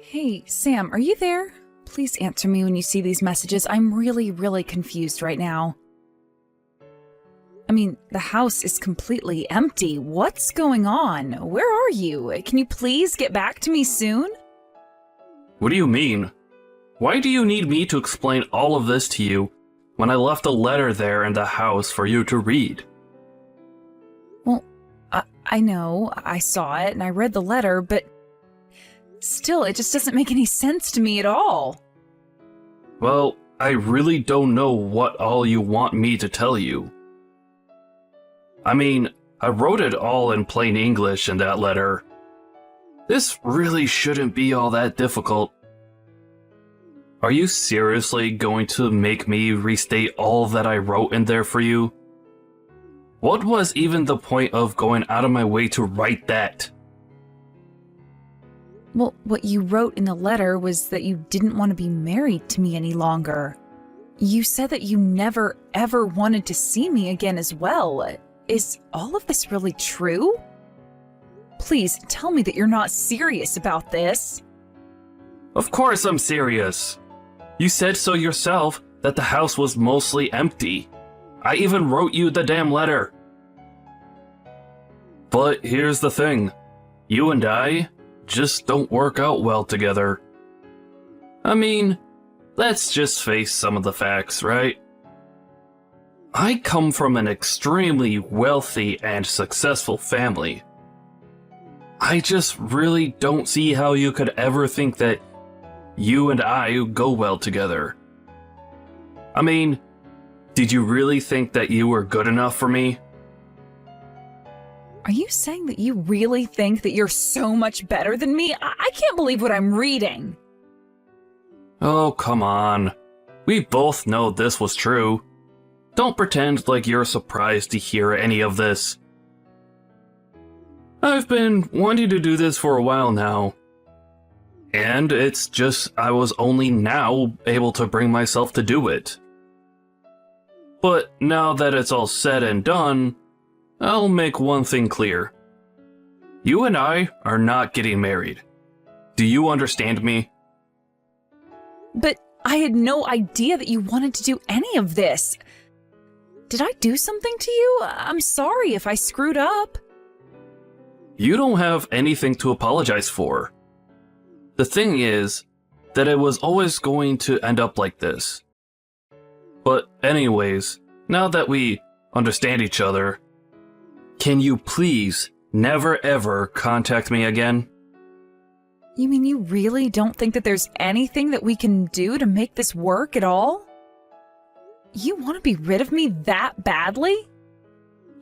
Hey, Sam, are you there? Please answer me when you see these messages. I'm really confused right now. I mean, the house is completely empty. What's going on? Where are you? Can you please get back to me soon? What do you mean? Why do you need me to explain all of this to you when I left a letter there in the house for you to read? Well, I know, I saw it and I read the letter, but still, it just doesn't make any sense to me at all. Well, I really don't know what all you want me to tell you. I mean, I wrote it all in plain English in that letter. This really shouldn't be all that difficult. Are you seriously going to make me restate all that I wrote in there for you? What was even the point of going out of my way to write that? Well, what you wrote in the letter was that you didn't want to be married to me any longer. You said that you never ever wanted to see me again as well. Is all of this really true? Please tell me that you're not serious about this. Of course I'm serious. You said so yourself that the house was mostly empty. I even wrote you the damn letter. But here's the thing. You and I just don't work out well together. I mean, let's just face some of the facts, right? I come from an extremely wealthy and successful family. I just really don't see how you could ever think that you and I go well together. I mean, did you really think that you were good enough for me? Are you saying that you really think that you're so much better than me? I can't believe what I'm reading. Oh, come on. We both know this was true. Don't pretend like you're surprised to hear any of this. I've been wanting to do this for a while now. And it's just I was only now able to bring myself to do it. But now that it's all said and done, I'll make one thing clear. You and I are not getting married. Do you understand me? But I had no idea that you wanted to do any of this. Did I do something to you? I'm sorry if I screwed up. You don't have anything to apologize for. The thing is that it was always going to end up like this. But anyways, now that we understand each other, can you please never ever contact me again? You mean you really don't think that there's anything that we can do to make this work at all? You want to be rid of me that badly?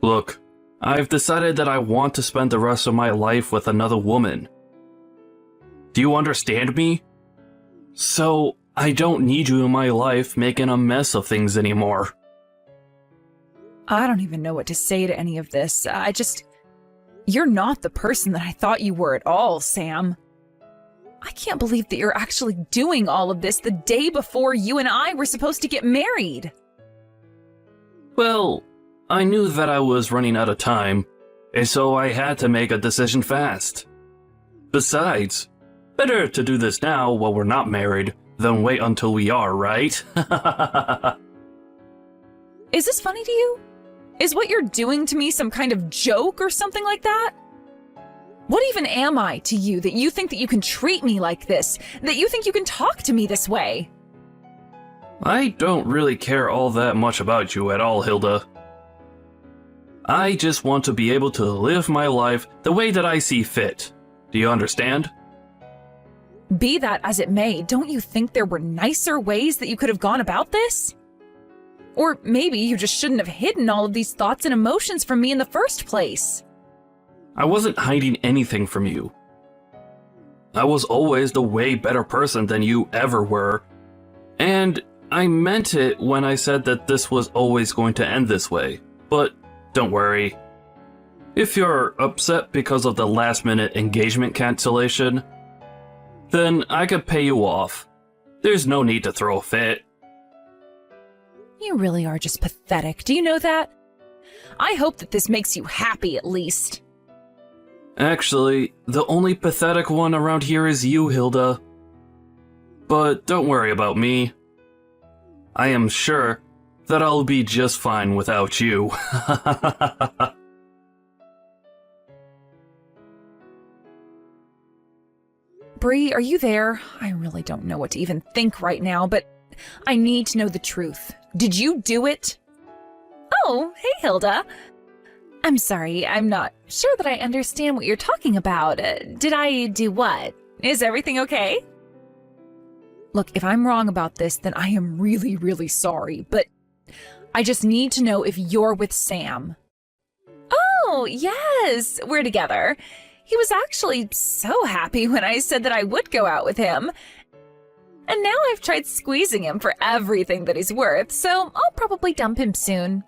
Look, I've decided that I want to spend the rest of my life with another woman. Do you understand me? So, I don't need you in my life making a mess of things anymore. I don't even know what to say to any of this. You're not the person that I thought you were at all, Sam. I can't believe that you're actually doing all of this the day before you and I were supposed to get married. Well, I knew that I was running out of time, and so I had to make a decision fast. Besides, better to do this now while we're not married than wait until we are, right? Is this funny to you? Is what you're doing to me some kind of joke or something like that? What even am I to you that you think that you can treat me like this? That you think you can talk to me this way? I don't really care all that much about you at all, Hilda. I just want to be able to live my life the way that I see fit. Do you understand? Be that as it may, don't you think there were nicer ways that you could have gone about this? Or maybe you just shouldn't have hidden all of these thoughts and emotions from me in the first place. I wasn't hiding anything from you. I was always the way better person than you ever were. And I meant it when I said that this was always going to end this way. But don't worry. If you're upset because of the last-minute engagement cancellation, then I could pay you off. There's no need to throw a fit. You really are just pathetic. Do you know that? I hope that this makes you happy at least. Actually, the only pathetic one around here is you, Hilda. but don't worry about me. I am sure that I'll be just fine without you. Bree, are you there? I really don't know what to even think right now, but I need to know the truth. Did you do it? Oh, hey, Hilda. I'm sorry, I'm not sure that I understand what you're talking about. Did I do what? Is everything okay? Look, if I'm wrong about this, then I am really, really sorry, but I just need to know if you're with Sam. Oh, yes, we're together. He was actually so happy when I said that I would go out with him. And now I've tried squeezing him for everything that he's worth, so I'll probably dump him soon.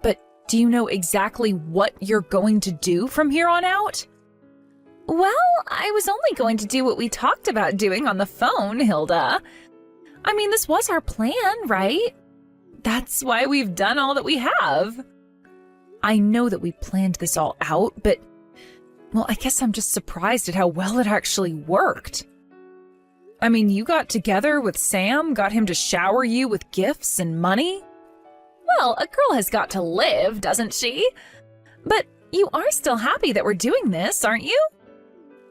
But do you know exactly what you're going to do from here on out? Well, I was only going to do what we talked about doing on the phone, Hilda. I mean, this was our plan, right? That's why we've done all that we have. I know that we planned this all out, but, well, I guess I'm just surprised at how well it actually worked. I mean, you got together with Sam, got him to shower you with gifts and money. Well, a girl has got to live, doesn't she? But you are still happy that we're doing this, aren't you?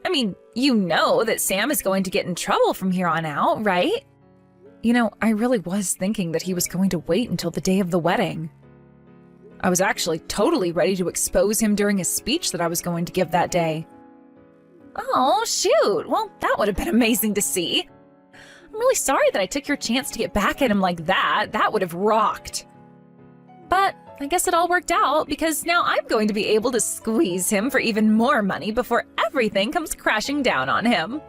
I mean, you know that Sam is going to get in trouble from here on out, right? You know, I really was thinking that he was going to wait until the day of the wedding. I was actually totally ready to expose him during a speech that I was going to give that day. Oh, shoot. Well, that would have been amazing to see. I'm really sorry that I took your chance to get back at him like that. That would have rocked. But I guess it all worked out because now I'm going to be able to squeeze him for even more money before everything comes crashing down on him.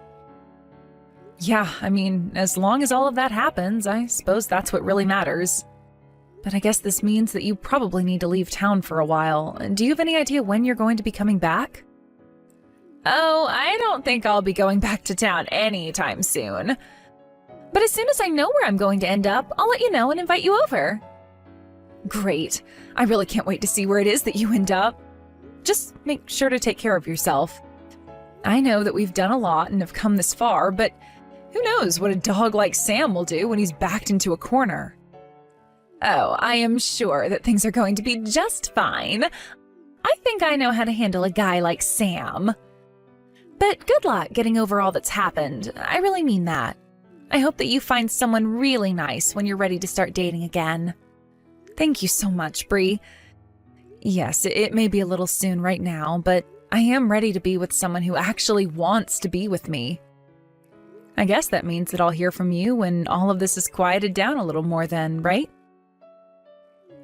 Yeah, I mean, as long as all of that happens, I suppose that's what really matters. But I guess this means that you probably need to leave town for a while. Do you have any idea when you're going to be coming back? Oh, I don't think I'll be going back to town anytime soon. But as soon as I know where I'm going to end up, I'll let you know and invite you over. Great. I really can't wait to see where it is that you end up. Just make sure to take care of yourself. I know that we've done a lot and have come this far, but who knows what a dog like Sam will do when he's backed into a corner. Oh, I am sure that things are going to be just fine. I think I know how to handle a guy like Sam. But good luck getting over all that's happened. I really mean that. I hope that you find someone really nice when you're ready to start dating again. Thank you so much, Bree. Yes, it may be a little soon right now, but I am ready to be with someone who actually wants to be with me. I guess that means that I'll hear from you when all of this is quieted down a little more then, right?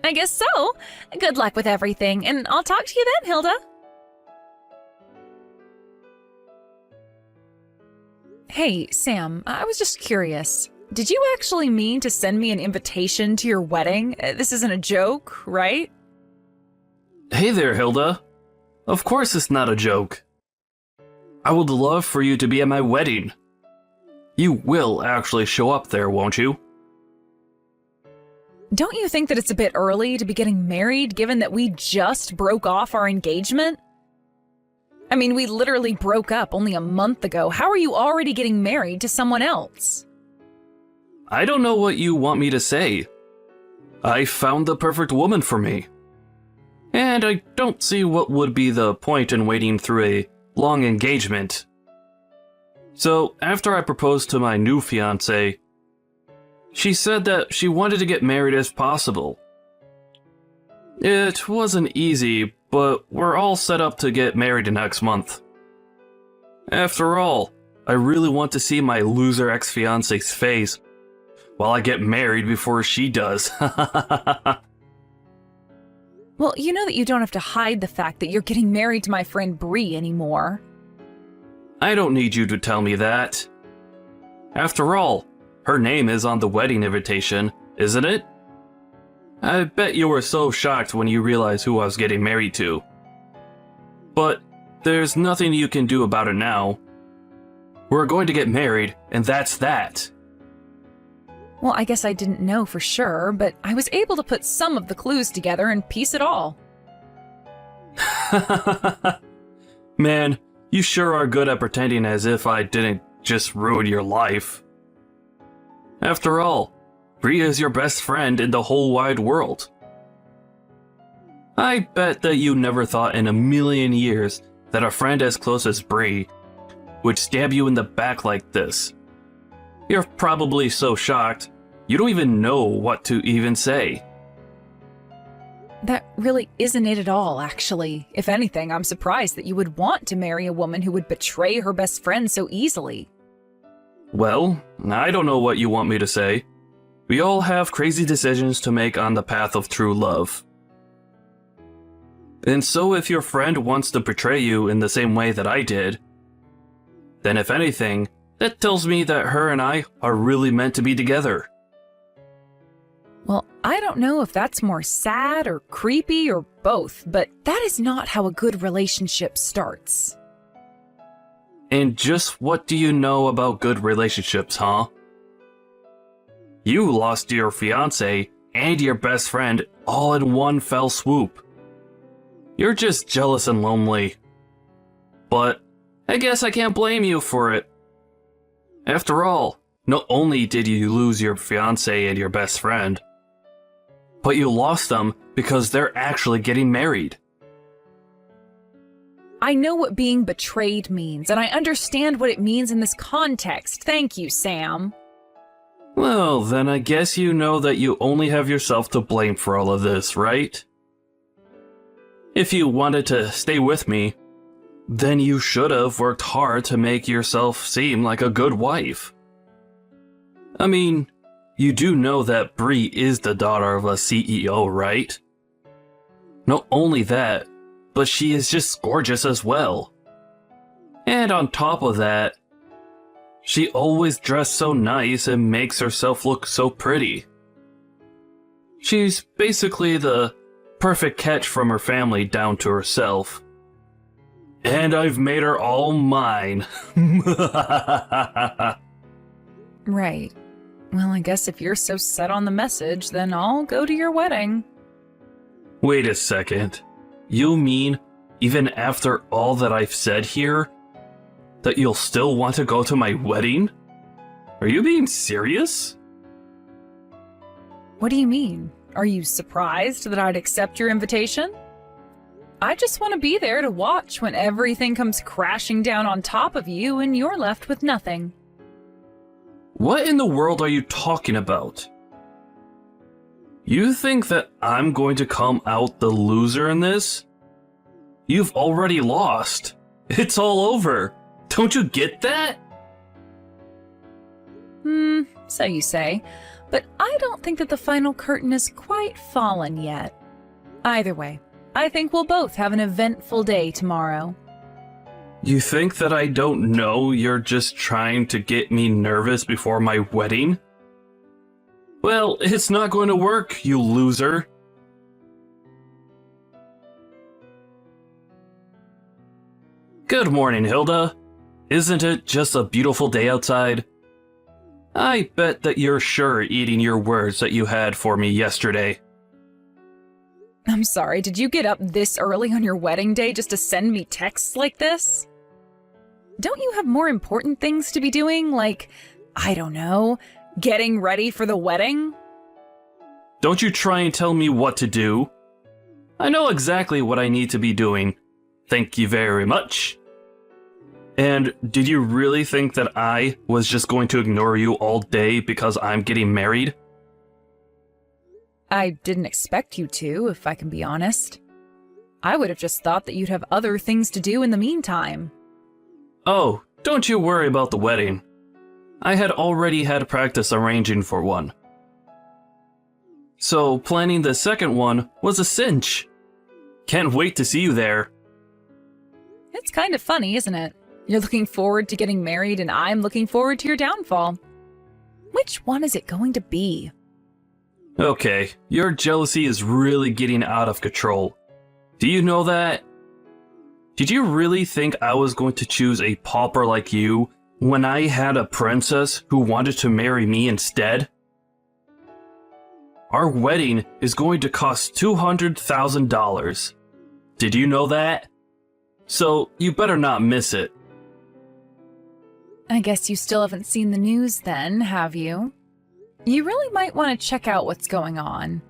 I guess so. Good luck with everything, and I'll talk to you then, Hilda. Hey, Sam, I was just curious. Did you actually mean to send me an invitation to your wedding? This isn't a joke, right? Hey there, Hilda. Of course it's not a joke. I would love for you to be at my wedding. You will actually show up there, won't you? Don't you think that it's a bit early to be getting married given that we just broke off our engagement? I mean, we literally broke up only a month ago. How are you already getting married to someone else? I don't know what you want me to say. I found the perfect woman for me. And I don't see what would be the point in waiting through a long engagement. So, after I proposed to my new fiancé, she said that she wanted to get married as possible. It wasn't easy, but we're all set up to get married next month. After all, I really want to see my loser ex-fiancé's face while I get married before she does. Well, you know that you don't have to hide the fact that you're getting married to my friend Bree anymore. I don't need you to tell me that. After all, her name is on the wedding invitation, isn't it? I bet you were so shocked when you realized who I was getting married to. But there's nothing you can do about it now. We're going to get married, and that's that. Well, I guess I didn't know for sure, but I was able to put some of the clues together and piece it all. Man, you sure are good at pretending as if I didn't just ruin your life. After all, Bree is your best friend in the whole wide world. I bet that you never thought in a million years that a friend as close as Bree would stab you in the back like this. You're probably so shocked, you don't even know what to even say. That really isn't it at all, actually. If anything, I'm surprised that you would want to marry a woman who would betray her best friend so easily. Well, I don't know what you want me to say. We all have crazy decisions to make on the path of true love. And so if your friend wants to betray you in the same way that I did, then if anything, that tells me that her and I are really meant to be together. Well, I don't know if that's more sad or creepy or both, but that is not how a good relationship starts. And just what do you know about good relationships, huh? You lost your fiancé and your best friend all in one fell swoop. You're just jealous and lonely. But I guess I can't blame you for it. After all, not only did you lose your fiancé and your best friend, but you lost them because they're actually getting married. I know what being betrayed means, and I understand what it means in this context. Thank you, Sam. Well, then I guess you know that you only have yourself to blame for all of this, right? If you wanted to stay with me, then you should have worked hard to make yourself seem like a good wife. I mean, you do know that Bree is the daughter of a CEO, right? Not only that, but she is just gorgeous as well. And on top of that, she always dressed so nice and makes herself look so pretty. She's basically the perfect catch from her family down to herself. And I've made her all mine. Right. Well, I guess if you're so set on the message, then I'll go to your wedding. Wait a second. You mean, even after all that I've said here, that you'll still want to go to my wedding? Are you being serious? What do you mean? Are you surprised that I'd accept your invitation? I just want to be there to watch when everything comes crashing down on top of you and you're left with nothing. What in the world are you talking about? You think that I'm going to come out the loser in this? You've already lost. It's all over. Don't you get that? So you say, but I don't think that the final curtain is quite fallen yet. Either way, I think we'll both have an eventful day tomorrow. You think that I don't know you're just trying to get me nervous before my wedding? Well, it's not going to work, you loser. Good morning, Hilda. Isn't it just a beautiful day outside? I bet that you're sure eating your words that you had for me yesterday. I'm sorry, did you get up this early on your wedding day just to send me texts like this? Don't you have more important things to be doing, like, I don't know, getting ready for the wedding? Don't you try and tell me what to do. I know exactly what I need to be doing. Thank you very much. And did you really think that I was just going to ignore you all day because I'm getting married? I didn't expect you to, if I can be honest. I would have just thought that you'd have other things to do in the meantime. Oh, don't you worry about the wedding. I had already had practice arranging for one. So planning the second one was a cinch. Can't wait to see you there. It's kind of funny, isn't it? You're looking forward to getting married and I'm looking forward to your downfall. Which one is it going to be? Okay, your jealousy is really getting out of control. Do you know that? Did you really think I was going to choose a pauper like you when I had a princess who wanted to marry me instead? Our wedding is going to cost $200,000. Did you know that? So you better not miss it. I guess you still haven't seen the news then, have you? You really might want to check out what's going on.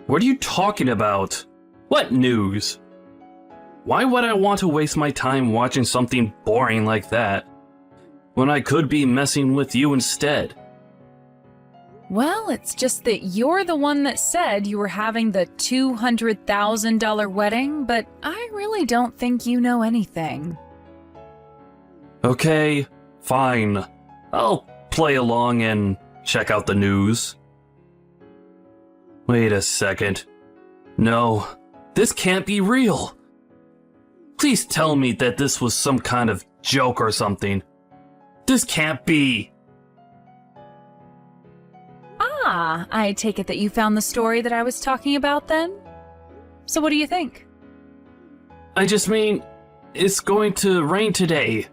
What are you talking about? What news? Why would I want to waste my time watching something boring like that, when I could be messing with you instead? Well, it's just that you're the one that said you were having the $200,000 wedding, but I really don't think you know anything. Okay, fine. I'll play along and check out the news. Wait a second. No, this can't be real. Please tell me that this was some kind of joke or something. This can't be. Ah, I take it that you found the story that I was talking about then? So what do you think? I just mean, it's going to rain today.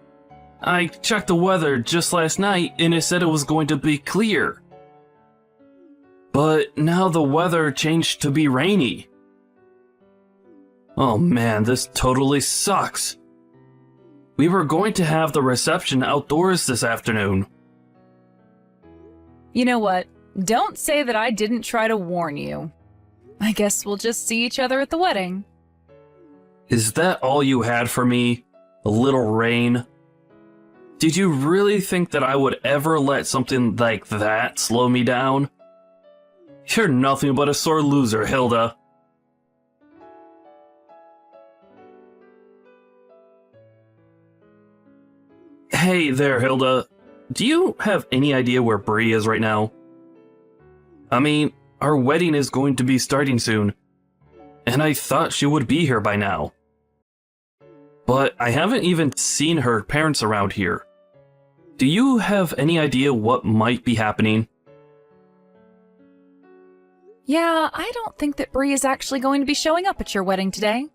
I checked the weather just last night and it said it was going to be clear. But now the weather changed to be rainy. Oh man, this totally sucks. We were going to have the reception outdoors this afternoon. You know what? Don't say that I didn't try to warn you. I guess we'll just see each other at the wedding. Is that all you had for me? A little rain? Did you really think that I would ever let something like that slow me down? You're nothing but a sore loser, Hilda. Hey there, Hilda. Do you have any idea where Bree is right now? I mean, our wedding is going to be starting soon, and I thought she would be here by now. But I haven't even seen her parents around here. Do you have any idea what might be happening? Yeah, I don't think that Bree is actually going to be showing up at your wedding today.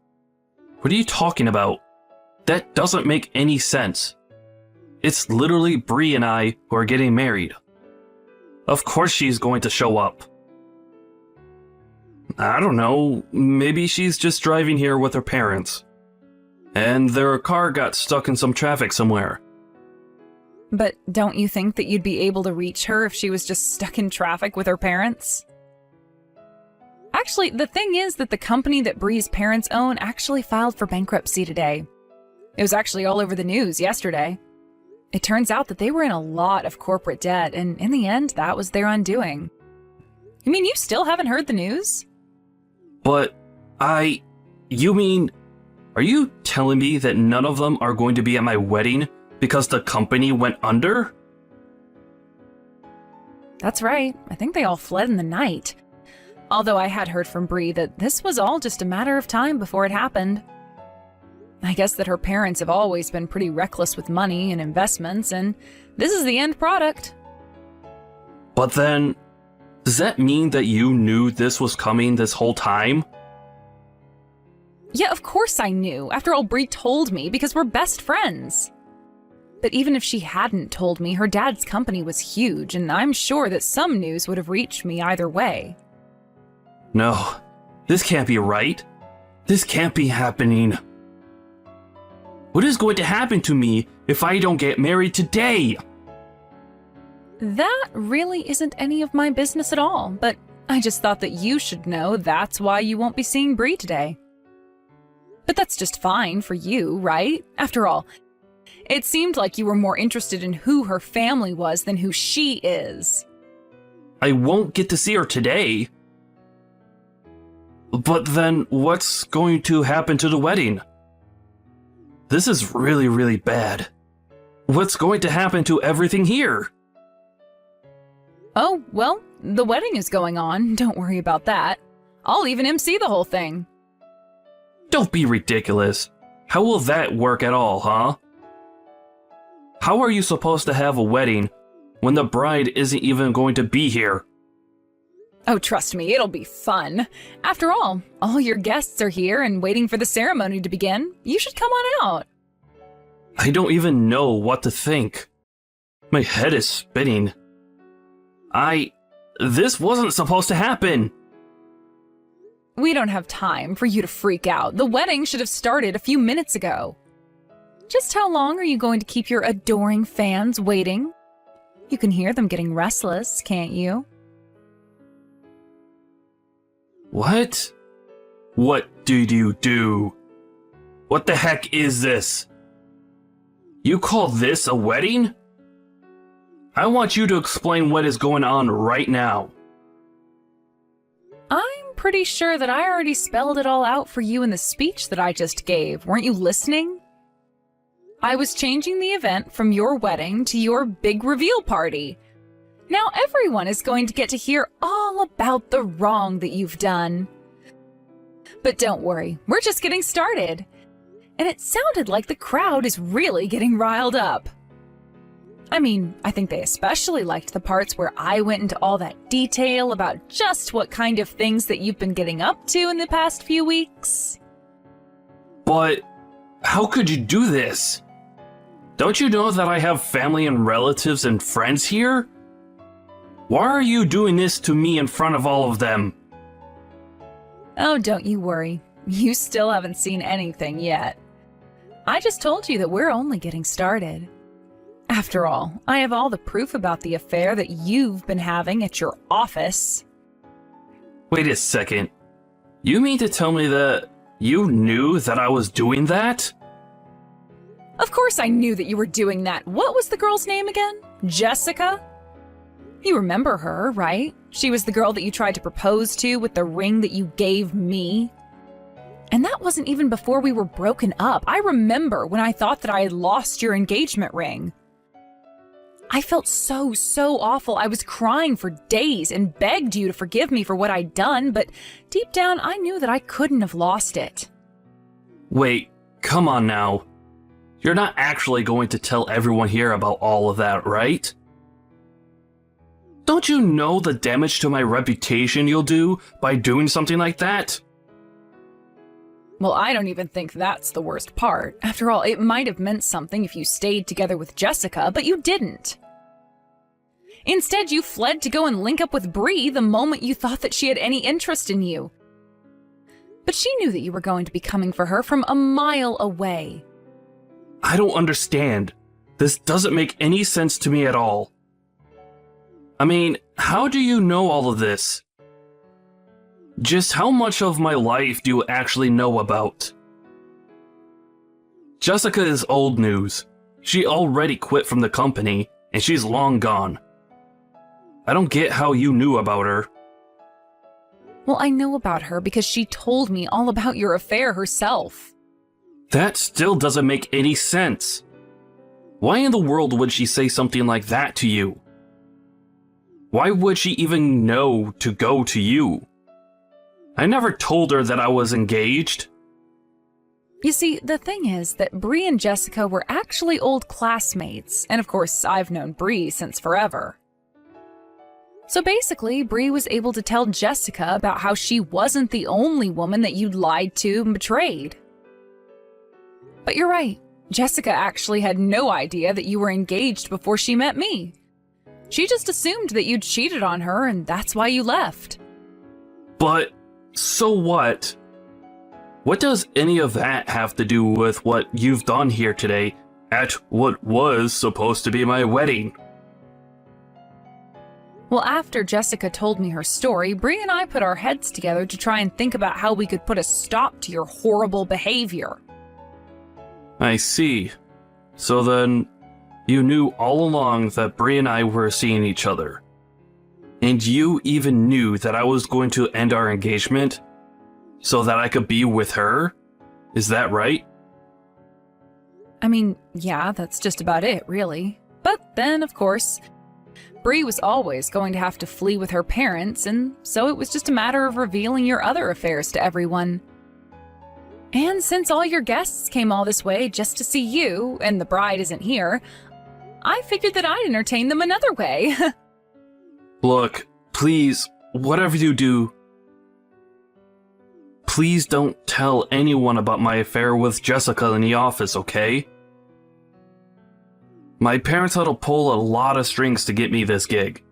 What are you talking about? That doesn't make any sense. It's literally Bree and I who are getting married. Of course she's going to show up. I don't know, maybe she's just driving here with her parents. And their car got stuck in some traffic somewhere. But don't you think that you'd be able to reach her if she was just stuck in traffic with her parents? Actually, the thing is that the company that Bree's parents own actually filed for bankruptcy today. It was actually all over the news yesterday. It turns out that they were in a lot of corporate debt, and in the end, that was their undoing. You mean you still haven't heard the news? But you mean, are you telling me that none of them are going to be at my wedding because the company went under? That's right. I think they all fled in the night. Although I had heard from Bree that this was all just a matter of time before it happened. I guess that her parents have always been pretty reckless with money and investments, and this is the end product. But then, does that mean that you knew this was coming this whole time? Yeah, of course I knew. After all, Bree told me because we're best friends. But even if she hadn't told me, her dad's company was huge, and I'm sure that some news would have reached me either way. No, this can't be right. This can't be happening. What is going to happen to me if I don't get married today? That really isn't any of my business at all, but I just thought that you should know that's why you won't be seeing Bree today. But that's just fine for you, right? After all, it seemed like you were more interested in who her family was than who she is. I won't get to see her today. But then what's going to happen to the wedding? This is really, really bad. What's going to happen to everything here? Oh, well, the wedding is going on. Don't worry about that. I'll even MC the whole thing. Don't be ridiculous. How will that work at all, huh? How are you supposed to have a wedding when the bride isn't even going to be here? Oh, trust me, it'll be fun. After all your guests are here and waiting for the ceremony to begin. You should come on out. I don't even know what to think. My head is spinning. This wasn't supposed to happen. We don't have time for you to freak out. The wedding should have started a few minutes ago. Just how long are you going to keep your adoring fans waiting? You can hear them getting restless, can't you? What? What did you do? What the heck is this? You call this a wedding? I want you to explain what is going on right now. I'm pretty sure that I already spelled it all out for you in the speech that I just gave. Weren't you listening? I was changing the event from your wedding to your big reveal party. Now everyone is going to get to hear all about the wrong that you've done. But don't worry, we're just getting started. And it sounded like the crowd is really getting riled up. I mean, I think they especially liked the parts where I went into all that detail about just what kind of things that you've been getting up to in the past few weeks. But how could you do this? Don't you know that I have family and relatives and friends here? Why are you doing this to me in front of all of them? Oh, don't you worry. You still haven't seen anything yet. I just told you that we're only getting started. After all, I have all the proof about the affair that you've been having at your office. Wait a second. You mean to tell me that you knew that I was doing that? Of course I knew that you were doing that. What was the girl's name again? Jessica? You remember her, right? She was the girl that you tried to propose to with the ring that you gave me. And that wasn't even before we were broken up. I remember when I thought that I had lost your engagement ring. I felt so awful. I was crying for days and begged you to forgive me for what I'd done, but deep down I knew that I couldn't have lost it. Wait, come on now. You're not actually going to tell everyone here about all of that, right? Don't you know the damage to my reputation you'll do by doing something like that? Well, I don't even think that's the worst part. After all, it might have meant something if you stayed together with Jessica, but you didn't. Instead, you fled to go and link up with Bree the moment you thought that she had any interest in you. But she knew that you were going to be coming for her from a mile away. I don't understand. This doesn't make any sense to me at all. I mean, how do you know all of this? Just how much of my life do you actually know about? Jessica is old news. She already quit from the company, and she's long gone. I don't get how you knew about her. Well, I know about her because she told me all about your affair herself. That still doesn't make any sense. Why in the world would she say something like that to you? Why would she even know to go to you? I never told her that I was engaged. You see, the thing is that Bree and Jessica were actually old classmates, and of course, I've known Bree since forever. So basically, Bree was able to tell Jessica about how she wasn't the only woman that you'd lied to and betrayed. But you're right, Jessica actually had no idea that you were engaged before she met me. She just assumed that you'd cheated on her, and that's why you left. But so what? What does any of that have to do with what you've done here today at what was supposed to be my wedding? Well, after Jessica told me her story, Bree and I put our heads together to try and think about how we could put a stop to your horrible behavior. I see. So then, you knew all along that Bree and I were seeing each other. And you even knew that I was going to end our engagement so that I could be with her? Is that right? I mean, yeah, that's just about it, really. But then, of course, Bree was always going to have to flee with her parents, and so it was just a matter of revealing your other affairs to everyone. And since all your guests came all this way just to see you, and the bride isn't here, I figured that I'd entertain them another way. Look, please, whatever you do, please don't tell anyone about my affair with Jessica in the office, okay? My parents had to pull a lot of strings to get me this gig.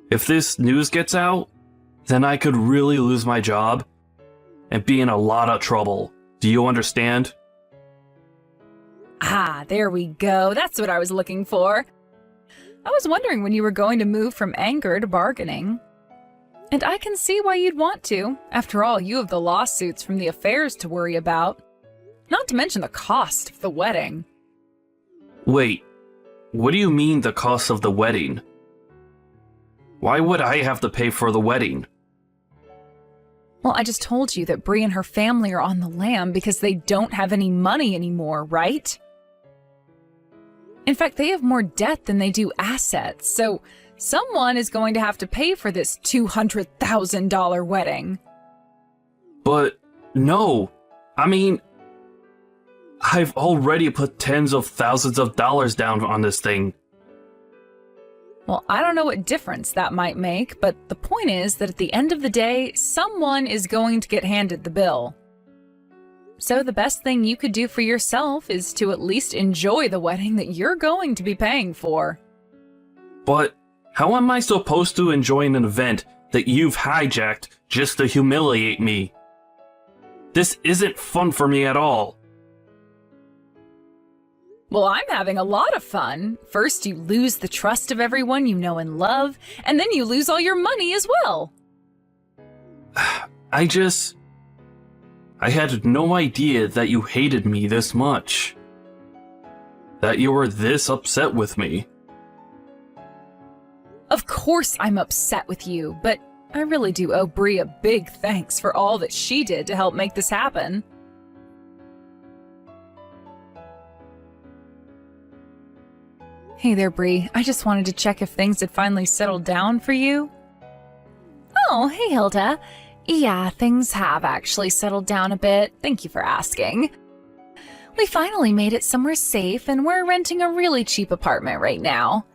If this news gets out, then I could really lose my job and be in a lot of trouble. Do you understand? Ah, there we go. That's what I was looking for. I was wondering when you were going to move from anger to bargaining. And I can see why you'd want to. After all, you have the lawsuits from the affairs to worry about. Not to mention the cost of the wedding. Wait, what do you mean the cost of the wedding? Why would I have to pay for the wedding? Well, I just told you that Bree and her family are on the lam because they don't have any money anymore, right? In fact, they have more debt than they do assets, so someone is going to have to pay for this $200,000 wedding. But no, I mean, I've already put tens of thousands of dollars down on this thing. Well, I don't know what difference that might make, but the point is that at the end of the day, someone is going to get handed the bill. So the best thing you could do for yourself is to at least enjoy the wedding that you're going to be paying for. But how am I supposed to enjoy an event that you've hijacked just to humiliate me? This isn't fun for me at all. Well, I'm having a lot of fun. First, you lose the trust of everyone you know and love, and then you lose all your money as well. I had no idea that you hated me this much. That you were this upset with me. Of course I'm upset with you, but I really do owe Bree a big thanks for all that she did to help make this happen. Hey there, Bree. I just wanted to check if things had finally settled down for you. Oh, hey, Hilda. Yeah, things have actually settled down a bit. Thank you for asking. We finally made it somewhere safe, and we're renting a really cheap apartment right now.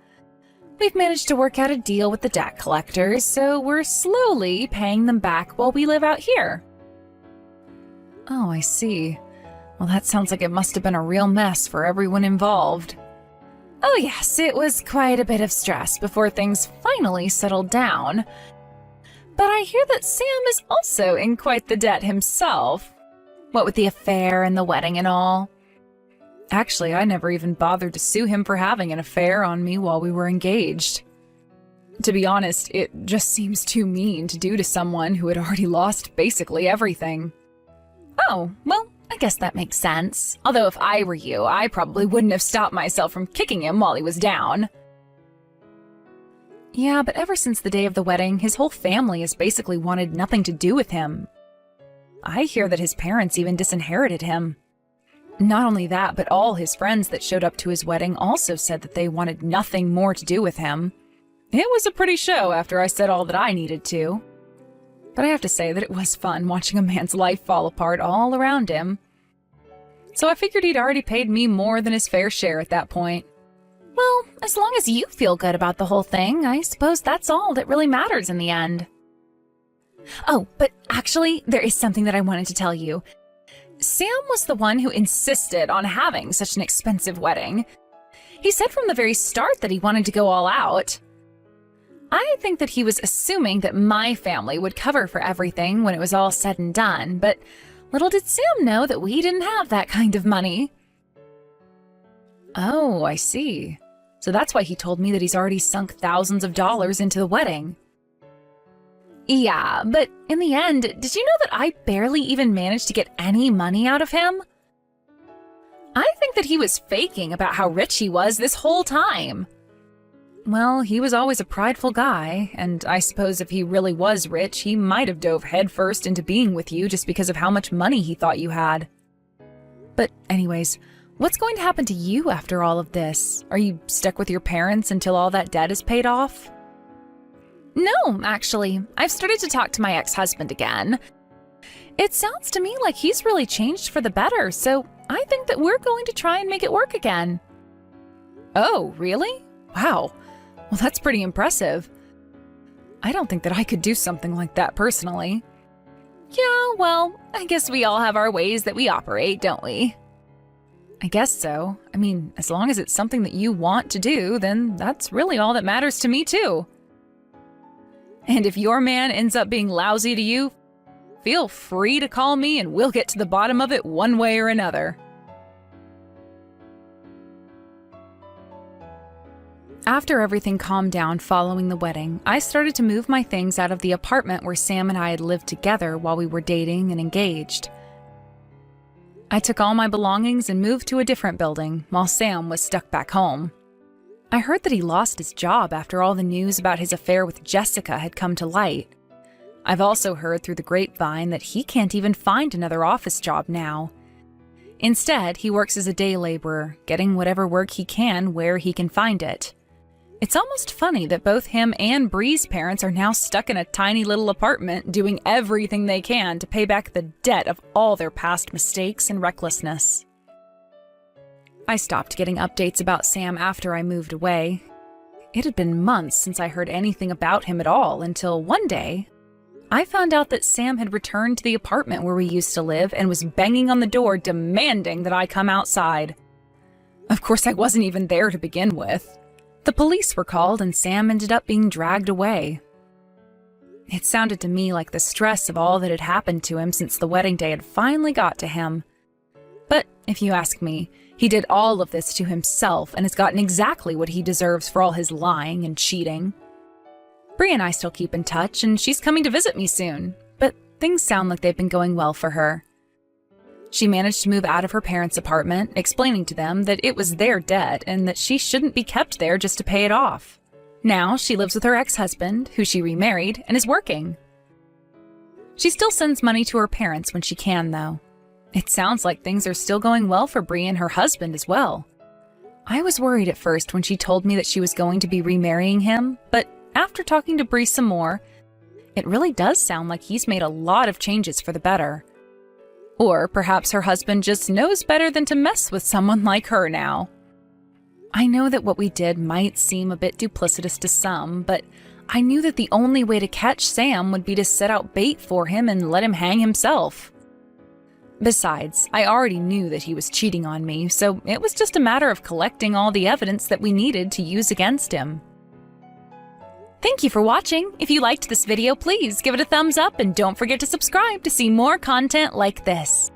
We've managed to work out a deal with the debt collectors, so we're slowly paying them back while we live out here. Oh, I see. Well, that sounds like it must have been a real mess for everyone involved. Oh yes, it was quite a bit of stress before things finally settled down. But I hear that Sam is also in quite the debt himself. What with the affair and the wedding and all. Actually, I never even bothered to sue him for having an affair on me while we were engaged. To be honest, it just seems too mean to do to someone who had already lost basically everything. Oh, well, I guess that makes sense. Although if I were you, I probably wouldn't have stopped myself from kicking him while he was down. Yeah, but ever since the day of the wedding, his whole family has basically wanted nothing to do with him. I hear that his parents even disinherited him. Not only that, but all his friends that showed up to his wedding also said that they wanted nothing more to do with him. It was a pretty show after I said all that I needed to. But I have to say that it was fun watching a man's life fall apart all around him. So I figured he'd already paid me more than his fair share at that point. Well, as long as you feel good about the whole thing, I suppose that's all that really matters in the end. Oh, but actually, there is something that I wanted to tell you. Sam was the one who insisted on having such an expensive wedding. He said from the very start that he wanted to go all out. I think that he was assuming that my family would cover for everything when it was all said and done, but little did Sam know that we didn't have that kind of money. Oh, I see. So that's why he told me that he's already sunk thousands of dollars into the wedding. Yeah, but in the end, did you know that I barely even managed to get any money out of him? I think that he was faking about how rich he was this whole time. Well, he was always a prideful guy, and I suppose if he really was rich, he might have dove headfirst into being with you just because of how much money he thought you had. But anyways, what's going to happen to you after all of this? Are you stuck with your parents until all that debt is paid off? No, actually. I've started to talk to my ex-husband again. It sounds to me like he's really changed for the better, so I think that we're going to try and make it work again. Oh, really? Wow. Well, that's pretty impressive. I don't think that I could do something like that personally. Yeah, well, I guess we all have our ways that we operate, don't we? I guess so. I mean, as long as it's something that you want to do, then that's really all that matters to me too. And if your man ends up being lousy to you, feel free to call me and we'll get to the bottom of it one way or another. After everything calmed down following the wedding, I started to move my things out of the apartment where Sam and I had lived together while we were dating and engaged. I took all my belongings and moved to a different building, while Sam was stuck back home. I heard that he lost his job after all the news about his affair with Jessica had come to light. I've also heard through the grapevine that he can't even find another office job now. Instead, he works as a day laborer, getting whatever work he can where he can find it. It's almost funny that both him and Bree's parents are now stuck in a tiny little apartment doing everything they can to pay back the debt of all their past mistakes and recklessness. I stopped getting updates about Sam after I moved away. It had been months since I heard anything about him at all until one day, I found out that Sam had returned to the apartment where we used to live and was banging on the door demanding that I come outside. Of course, I wasn't even there to begin with. The police were called and Sam ended up being dragged away. It sounded to me like the stress of all that had happened to him since the wedding day had finally got to him. But if you ask me, he did all of this to himself and has gotten exactly what he deserves for all his lying and cheating. Bree and I still keep in touch, and she's coming to visit me soon, but things sound like they've been going well for her. She managed to move out of her parents' apartment, explaining to them that it was their debt and that she shouldn't be kept there just to pay it off. Now she lives with her ex-husband, who she remarried, and is working. She still sends money to her parents when she can, though. It sounds like things are still going well for Bree and her husband as well. I was worried at first when she told me that she was going to be remarrying him, but after talking to Bree some more, it really does sound like he's made a lot of changes for the better. Or perhaps her husband just knows better than to mess with someone like her now. I know that what we did might seem a bit duplicitous to some, but I knew that the only way to catch Sam would be to set out bait for him and let him hang himself. Besides, I already knew that he was cheating on me, so it was just a matter of collecting all the evidence that we needed to use against him. Thank you for watching. If you liked this video, please give it a thumbs up and don't forget to subscribe to see more content like this.